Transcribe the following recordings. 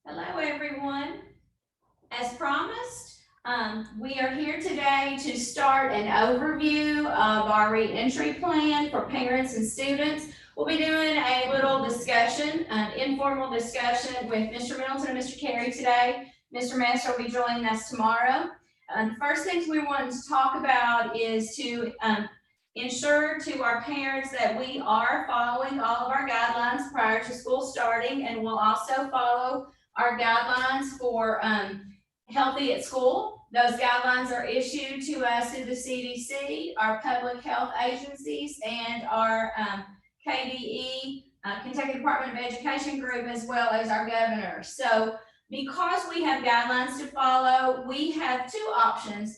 Hello, everyone. As promised, we are here today to start an overview of our reentry plan for parents and students. We'll be doing a little discussion, an informal discussion with Mr. Middleton and Mr. Carey today. Mr. Master will be joining us tomorrow. The first things we want to talk about is to ensure to our parents that we are following all of our guidelines prior to school starting, and we'll also follow our guidelines for healthy at school. Those guidelines are issued to us through the CDC, our public health agencies, and our KDE, Kentucky Department of Education group, as well as our governor. So because we have guidelines to follow, we have two options.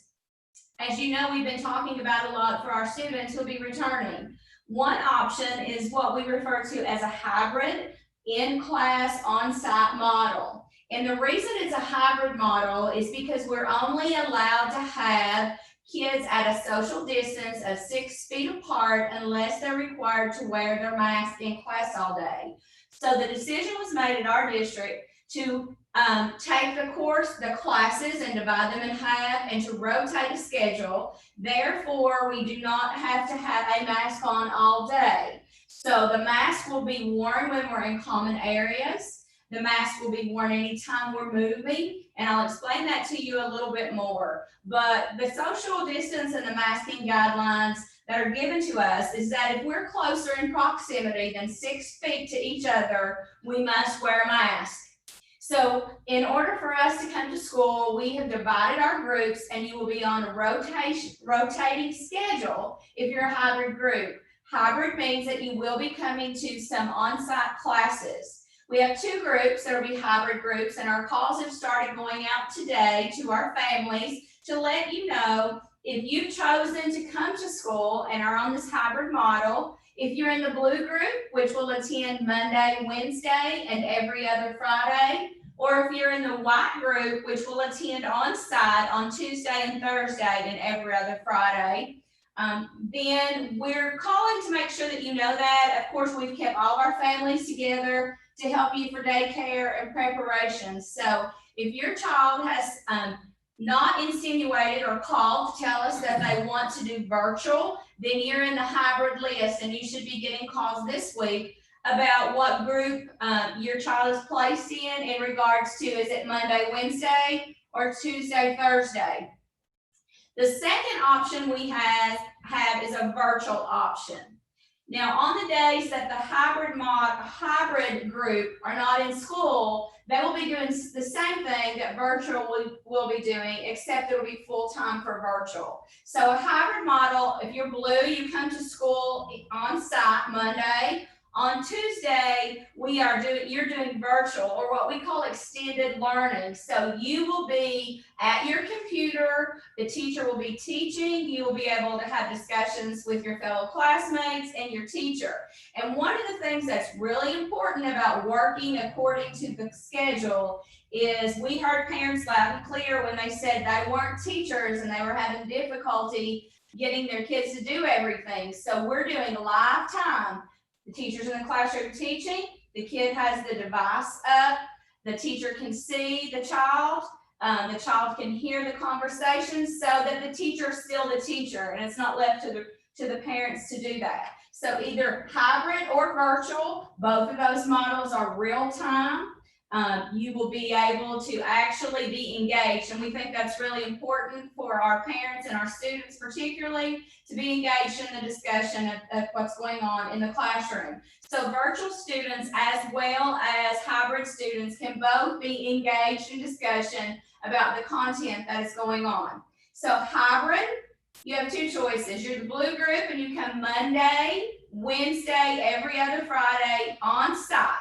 As you know, we've been talking about a lot for our students who'll be returning. One option is what we refer to as a hybrid in-class on-site model. And the reason it's a hybrid model is because we're only allowed to have kids at a social distance of 6 feet apart unless they're required to wear their mask in class all day. So the decision was made at our district to take the classes and divide them in half and to rotate a schedule. Therefore, we do not have to have a mask on all day. So the mask will be worn when we're in common areas. The mask will be worn anytime we're moving, and I'll explain that to you a little bit more. But the social distance and the masking guidelines that are given to us is that if we're closer in proximity than 6 feet to each other, we must wear a mask. So in order for us to come to school, we have divided our groups, and you will be on a rotating schedule if you're a hybrid group. Hybrid means that you will be coming to some on-site classes. We have two groups that will be hybrid groups, and our calls have started going out today to our families to let you know if you've chosen to come to school and are on this hybrid model. If you're in the blue group, which will attend Monday, Wednesday, and every other Friday, or if you're in the white group, which will attend on site on Tuesday and Thursday and every other Friday, then we're calling to make sure that you know that. Of course, we've kept all of our families together to help you for daycare and preparation. So if your child has not insinuated or called to tell us that they want to do virtual, then you're in the hybrid list, and you should be getting calls this week about what group your child is placed in regards to, is it Monday, Wednesday, or Tuesday, Thursday. The second option we have is a virtual option. Now, on the days that the hybrid group are not in school, they will be doing the same thing that virtual will be doing, except it will be full-time for virtual. So a hybrid model, if you're blue, you come to school on site Monday. On Tuesday, you're doing virtual, or what we call extended learning. So you will be at your computer, the teacher will be teaching, you will be able to have discussions with your fellow classmates and your teacher. And one of the things that's really important about working according to the schedule is we heard parents loud and clear when they said they weren't teachers and they were having difficulty getting their kids to do everything. So we're doing live time. The teacher's in the classroom teaching, the kid has the device up, the teacher can see the child can hear the conversation, so that the teacher is still the teacher, and it's not left to the parents to do that. So either hybrid or virtual, both of those models are real time. You will be able to actually be engaged, and we think that's really important for our parents and our students particularly, to be engaged in the discussion of what's going on in the classroom. So virtual students as well as hybrid students can both be engaged in discussion about the content that is going on. So hybrid, you have two choices. You're the blue group and you come Monday, Wednesday, every other Friday on site.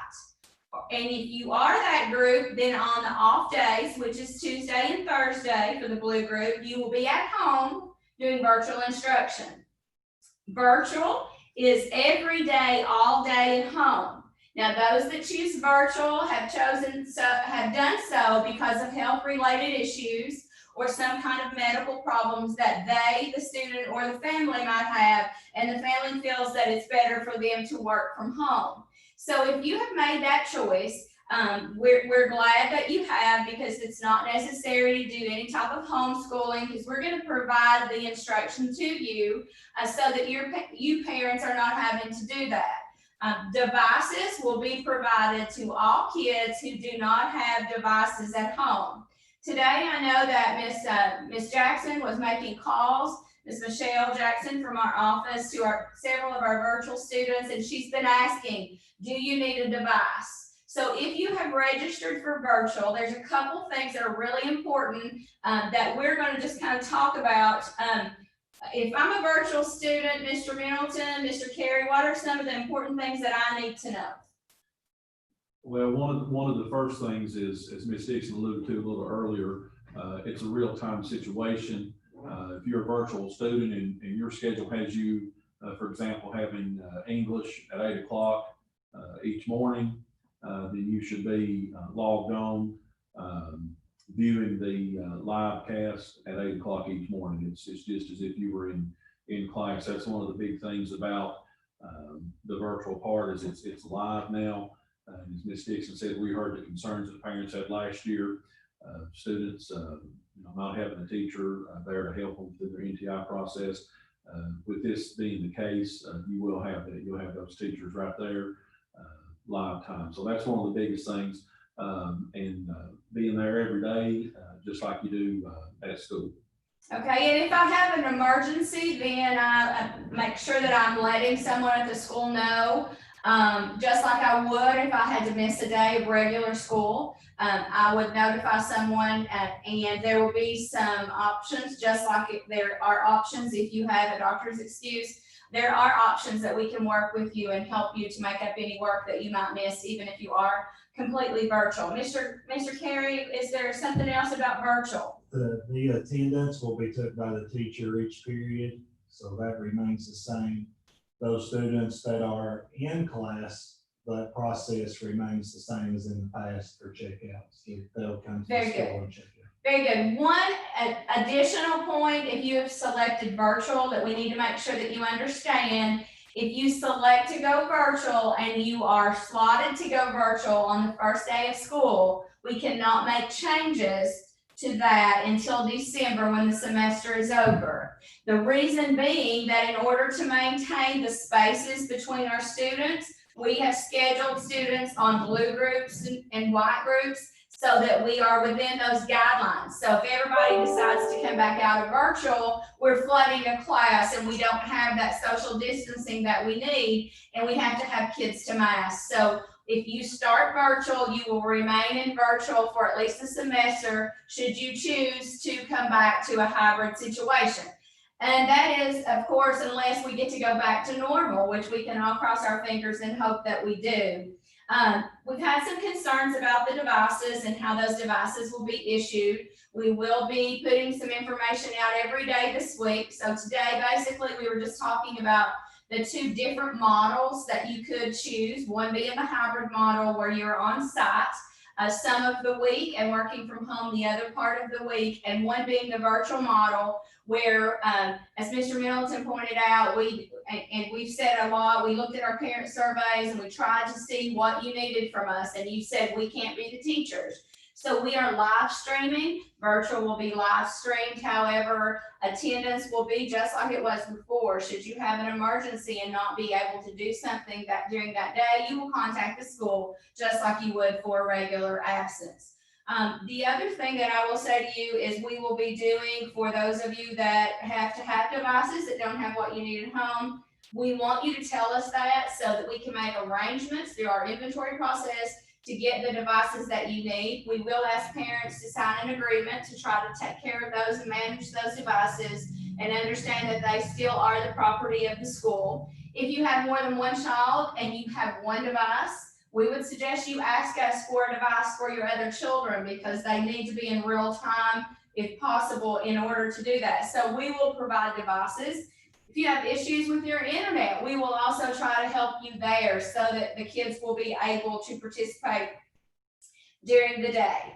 And if you are that group, then on the off days, which is Tuesday and Thursday for the blue group, you will be at home doing virtual instruction. Virtual is every day, all day at home. Now, those that choose virtual have done so because of health-related issues or some kind of medical problems that they, the student, or the family might have, and the family feels that it's better for them to work from home. So if you have made that choice, we're glad that you have, because it's not necessary to do any type of homeschooling, because we're going to provide the instruction to you so that you parents are not having to do that. Devices will be provided to all kids who do not have devices at home. Today, I know that Miss Jackson was making calls, Miss Michelle Jackson from our office, to several of our virtual students, and she's been asking, do you need a device? So if you have registered for virtual, there's a couple things that are really important that we're going to just kind of talk about. If I'm a virtual student, Mr. Middleton, Mr. Carey, what are some of the important things that I need to know? Well, one of the first things is, as Ms. Dixon alluded to a little earlier, it's a real-time situation. If you're a virtual student and your schedule has you, for example, having English at 8 o'clock each morning, then you should be logged on, viewing the live cast at 8 o'clock each morning. It's just as if you were in class. That's one of the big things about the virtual part, is it's live now. As Ms. Dixon said, we heard the concerns that parents had last year, students not having a teacher there to help them through their NTI process. With this being the case, you will have that. You'll have those teachers right there, live time. So that's one of the biggest things, and being there every day, just like you do at school. Okay, and if I have an emergency, then I make sure that I'm letting someone at the school know, just like I would if I had to miss a day of regular school. I would notify someone, and there will be some options, just like there are options if you have a doctor's excuse. There are options that we can work with you and help you to make up any work that you might miss, even if you are completely virtual. Mr. Carey, is there something else about virtual? The attendance will be took by the teacher each period, so that remains the same. Those students that are in class, that process remains the same as in the past for checkouts. They'll come to the school and check out. Very good. One additional point, if you have selected virtual, that we need to make sure that you understand, if you select to go virtual and you are slotted to go virtual on the first day of school, we cannot make changes to that until December, when the semester is over. The reason being that in order to maintain the spaces between our students, we have scheduled students on blue groups and white groups, so that we are within those guidelines. So if everybody decides to come back out of virtual, we're flooding a class and we don't have that social distancing that we need, and we have to have kids to mask. So if you start virtual, you will remain in virtual for at least a semester, should you choose to come back to a hybrid situation. And that is, of course, unless we get to go back to normal, which we can all cross our fingers and hope that we do. We've had some concerns about the devices and how those devices will be issued. We will be putting some information out every day this week. So today, basically, we were just talking about the two different models that you could choose, one being the hybrid model where you're on site some of the week and working from home the other part of the week, and one being the virtual model where, as Mr. Middleton pointed out, we've said a lot, we looked at our parent surveys and we tried to see what you needed from us, and you said we can't be the teachers. So we are live streaming. Virtual will be live streamed. However, attendance will be just like it was before. Should you have an emergency and not be able to do something that during that day, you will contact the school just like you would for a regular absence. The other thing that I will say to you is we will be doing, for those of you that have to have devices that don't have what you need at home, we want you to tell us that so that we can make arrangements through our inventory process to get the devices that you need. We will ask parents to sign an agreement to try to take care of those and manage those devices, and understand that they still are the property of the school. If you have more than one child and you have one device, we would suggest you ask us for a device for your other children, because they need to be in real time, if possible, in order to do that. So we will provide devices. If you have issues with your internet, we will also try to help you there so that the kids will be able to participate during the day.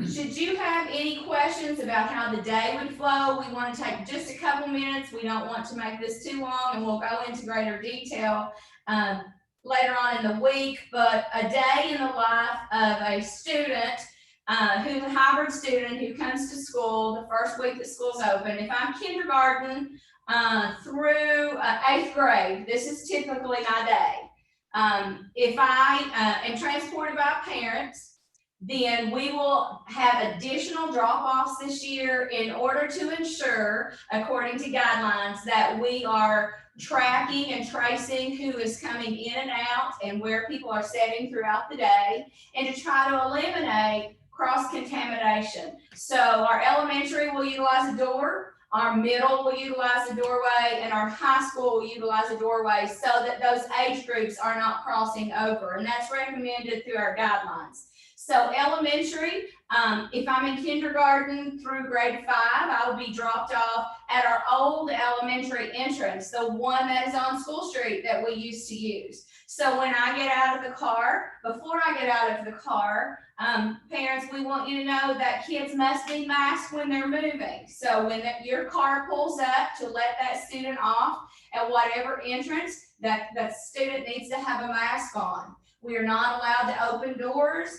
Should you have any questions about how the day would flow, we want to take just a couple minutes. We don't want to make this too long, and we'll go into greater detail later on in the week. But a day in the life of a student who's a hybrid student who comes to school the first week that school's open. If I'm kindergarten through 8th grade, this is typically my day. If I am transported by parents, then we will have additional drop-offs this year in order to ensure, according to guidelines, that we are tracking and tracing who is coming in and out and where people are sitting throughout the day, and to try to eliminate cross-contamination. So our elementary will utilize a door, our middle will utilize a doorway, and our high school will utilize a doorway so that those age groups are not crossing over, and that's recommended through our guidelines. So elementary, if I'm in kindergarten through grade 5, I will be dropped off at our old elementary entrance, the one that is on School Street that we used to use. So when I get out of the car, before I get out of the car, parents, we want you to know that kids must be masked when they're moving. So when your car pulls up to let that student off at whatever entrance, that student needs to have a mask on. We are not allowed to open doors,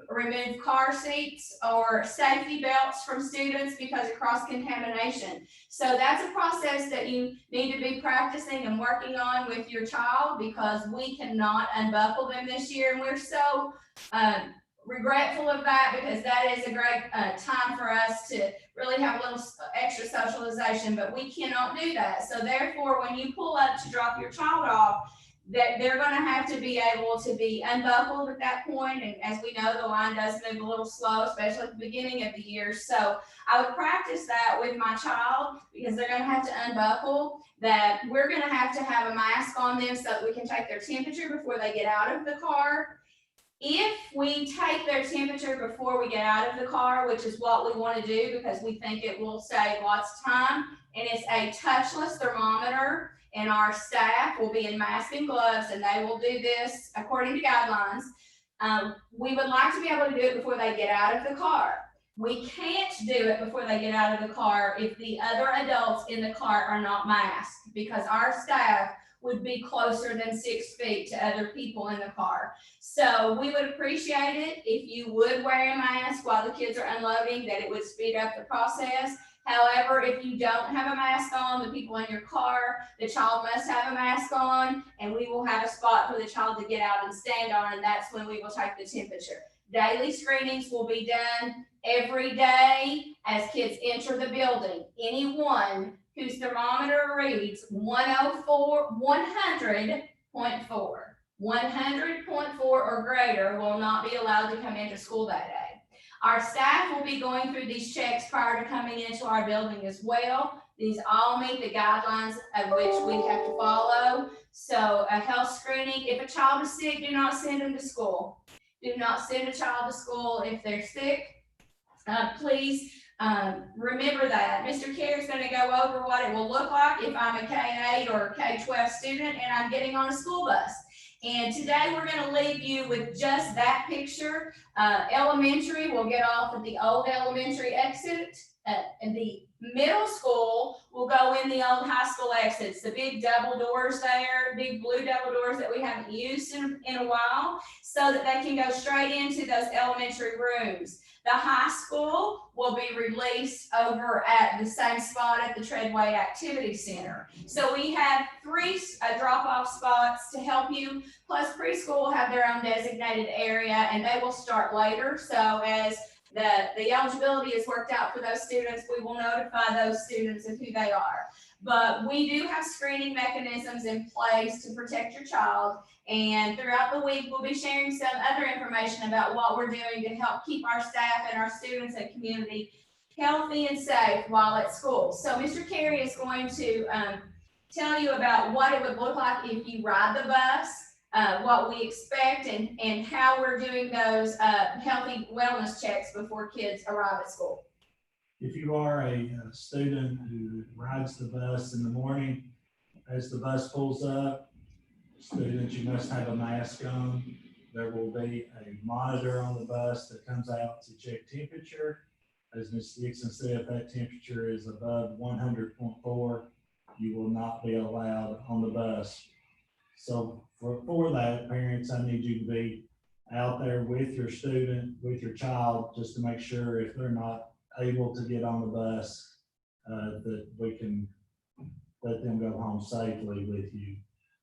remove car seats, or safety belts from students because of cross-contamination. So that's a process that you need to be practicing and working on with your child, because we cannot unbuckle them this year, and we're so regretful of that, because that is a great time for us to really have a little extra socialization, but we cannot do that. So therefore, when you pull up to drop your child off, that they're going to have to be able to be unbuckled at that point. And as we know, the line does move a little slow, especially at the beginning of the year. So I would practice that with my child, because they're going to have to unbuckle, that we're going to have a mask on them so that we can take their temperature before they get out of the car. If we take their temperature before we get out of the car, which is what we want to do because we think it will save lots of time, and it's a touchless thermometer, and our staff will be in masks and gloves, and they will do this according to guidelines. We would like to be able to do it before they get out of the car. We can't do it before they get out of the car if the other adults in the car are not masked, because our staff would be closer than 6 feet to other people in the car. So we would appreciate it if you would wear a mask while the kids are unloading, that it would speed up the process. However, if you don't have a mask on, the people in your car, the child must have a mask on, and we will have a spot for the child to get out and stand on, and that's when we will take the temperature. Daily screenings will be done every day as kids enter the building. Anyone whose thermometer reads 100.4 or greater will not be allowed to come into school that day. Our staff will be going through these checks prior to coming into our building as well. These all meet the guidelines of which we have to follow. So a health screening, if a child is sick, do not send them to school. Do not send a child to school if they're sick. Please remember that. Mr. Carey is going to go over what it will look like if I'm a K-8 or a K-12 student and I'm getting on a school bus. And today we're going to leave you with just that picture. Elementary will get off at the old elementary exit, and the middle school will go in the old high school exits, the big double doors there, big blue double doors that we haven't used in a while, so that they can go straight into those elementary rooms. The high school will be released over at the same spot at the Treadway Activity Center. So we have 3 drop-off spots to help you, plus preschool will have their own designated area, and they will start later. So as the eligibility is worked out for those students, we will notify those students of who they are. But we do have screening mechanisms in place to protect your child. And throughout the week, we'll be sharing some other information about what we're doing to help keep our staff and our students and community healthy and safe while at school. So Mr. Carey is going to tell you about what it would look like if you ride the bus, what we expect, and how we're doing those healthy wellness checks before kids arrive at school. If you are a student who rides the bus in the morning, as the bus pulls up, students, you must have a mask on. There will be a monitor on the bus that comes out to check temperature. As Ms. Dixon said, if that temperature is above 100.4, you will not be allowed on the bus. So for that, parents, I need you to be out there with your student, with your child, just to make sure if they're not able to get on the bus, that we can let them go home safely with you.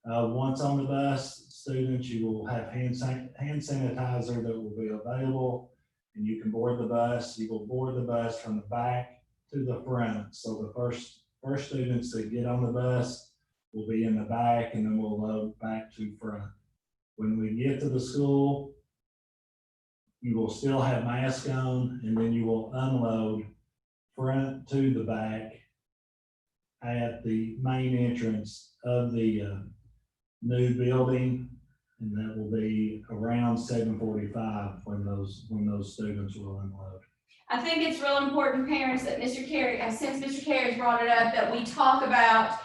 Once on the bus, students, you will have hand sanitizer that will be available, and you can board the bus. You will board the bus from the back to the front. So the first students that get on the bus will be in the back, and then we'll load back to front. When we get to the school, you will still have mask on, and then you will unload front to the back at the main entrance of the new building, and that will be around 7:45 when those students will unload. I think it's real important, parents, that Mr. Carey, since Mr. Carey's brought it up, that we talk about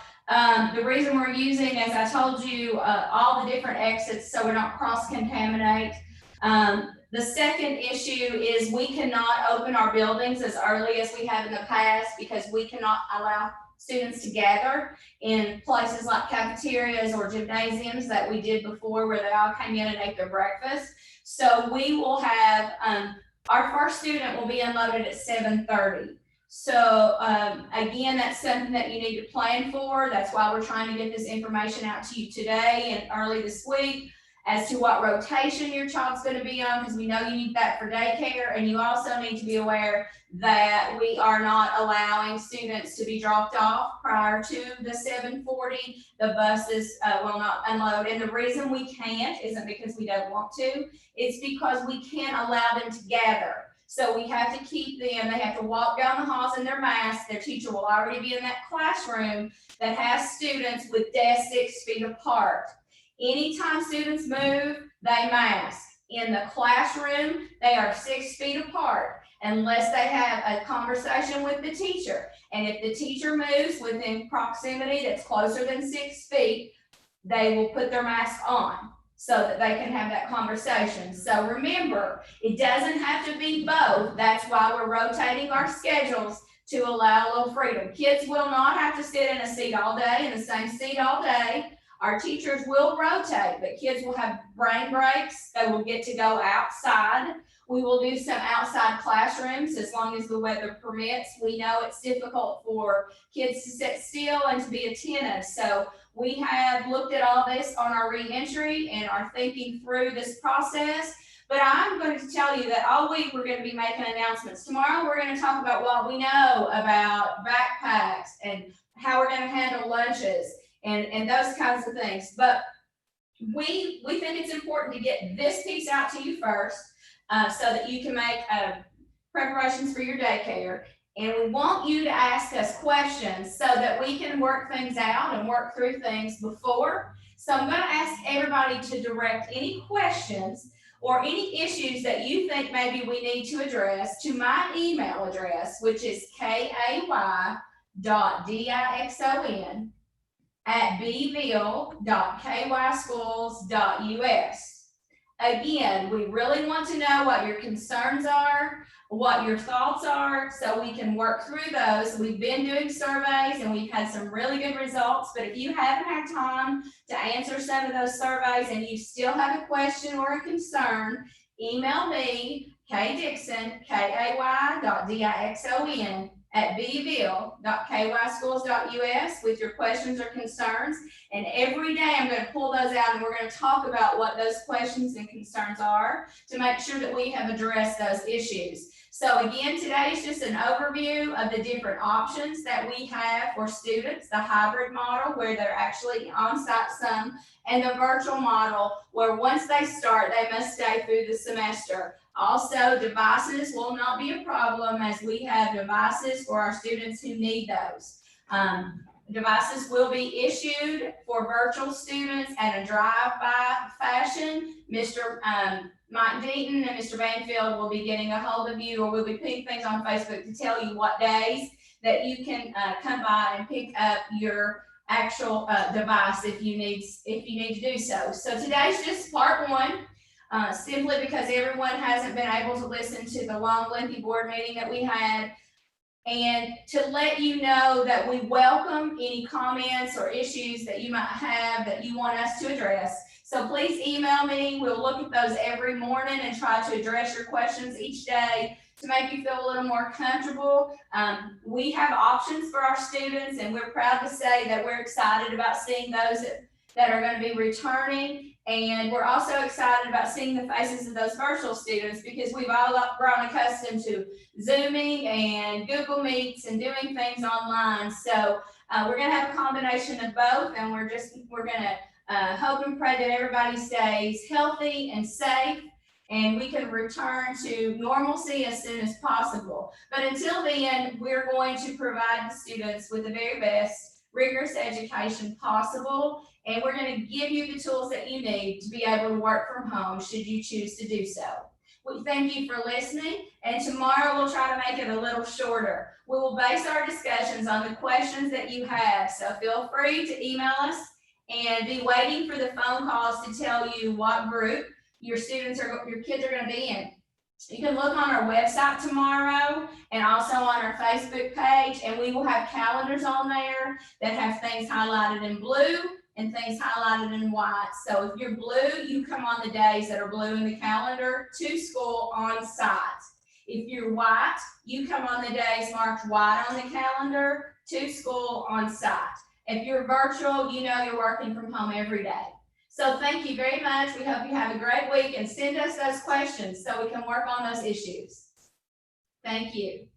the reason we're using, as I told you, all the different exits so we're not cross-contaminate. The second issue is we cannot open our buildings as early as we have in the past because we cannot allow students to gather in places like cafeterias or gymnasiums that we did before, where they all came in and ate their breakfast. So we will have, our first student will be unloaded at 7:30. So again, that's something that you need to plan for. That's why we're trying to get this information out to you today and early this week as to what rotation your child's going to be on, because we know you need that for daycare. And you also need to be aware that we are not allowing students to be dropped off prior to the 7:40. The buses will not unload. And the reason we can't isn't because we don't want to. It's because we can't allow them to gather. So we have to keep them, they have to walk down the halls in their masks. Their teacher will already be in that classroom that has students with desks 6 feet apart. Anytime students move, they mask. In the classroom, they are 6 feet apart unless they have a conversation with the teacher. And if the teacher moves within proximity that's closer than 6 feet, they will put their mask on so that they can have that conversation. So remember, it doesn't have to be both. That's why we're rotating our schedules to allow a little freedom. Kids will not have to sit in a seat all day, in the same seat all day. Our teachers will rotate, but kids will have brain breaks. They will get to go outside. We will do some outside classrooms as long as the weather permits. We know it's difficult for kids to sit still and to be attentive. So we have looked at all this on our reentry and are thinking through this process. But I'm going to tell you that all week we're going to be making announcements. Tomorrow we're going to talk about what we know about backpacks and how we're going to handle lunches and those kinds of things. But we think it's important to get this piece out to you first so that you can make preparations for your daycare. And we want you to ask us questions so that we can work things out and work through things before. So I'm going to ask everybody to direct any questions or any issues that you think maybe we need to address to my email address, which is kai.dixon@bville.kyschools.us. Again, we really want to know what your concerns are, what your thoughts are, so we can work through those. We've been doing surveys and we've had some really good results, but if you haven't had time to answer some of those surveys and you still have a question or a concern, email me, kdixon, kai.dixon@bville.kyschools.us with your questions or concerns. And every day I'm going to pull those out and we're going to talk about what those questions and concerns are to make sure that we have addressed those issues. So again, today is just an overview of the different options that we have for students, the hybrid model where they're actually on site some, and the virtual model where once they start, they must stay through the semester. Also, devices will not be a problem as we have devices for our students who need those. Devices will be issued for virtual students at a drive-by fashion. Mr. Mike Deaton and Mr. Banfield will be getting a hold of you, or we'll be putting things on Facebook to tell you what days that you can come by and pick up your actual device if you need to do so. So today's just part one, simply because everyone hasn't been able to listen to the long, lengthy board meeting that we had. And to let you know that we welcome any comments or issues that you might have that you want us to address. So please email me. We'll look at those every morning and try to address your questions each day to make you feel a little more comfortable. We have options for our students, and we're proud to say that we're excited about seeing those that are going to be returning. And we're also excited about seeing the faces of those virtual students, because we've all grown accustomed to Zooming and Google Meets and doing things online. So we're going to have a combination of both, and we're going to hope and pray that everybody stays healthy and safe, and we can return to normalcy as soon as possible. But until then, we're going to provide the students with the very best rigorous education possible, and we're going to give you the tools that you need to be able to work from home should you choose to do so. We thank you for listening, and tomorrow we'll try to make it a little shorter. We will base our discussions on the questions that you have, so feel free to email us and be waiting for the phone calls to tell you what group your kids are going to be in. You can look on our website tomorrow and also on our Facebook page, and we will have calendars on there that have things highlighted in blue and things highlighted in white. So if you're blue, you come on the days that are blue in the calendar to school on site. If you're white, you come on the days marked white on the calendar to school on site. If you're virtual, you know you're working from home every day. So thank you very much. We hope you have a great week, and send us those questions so we can work on those issues. Thank you.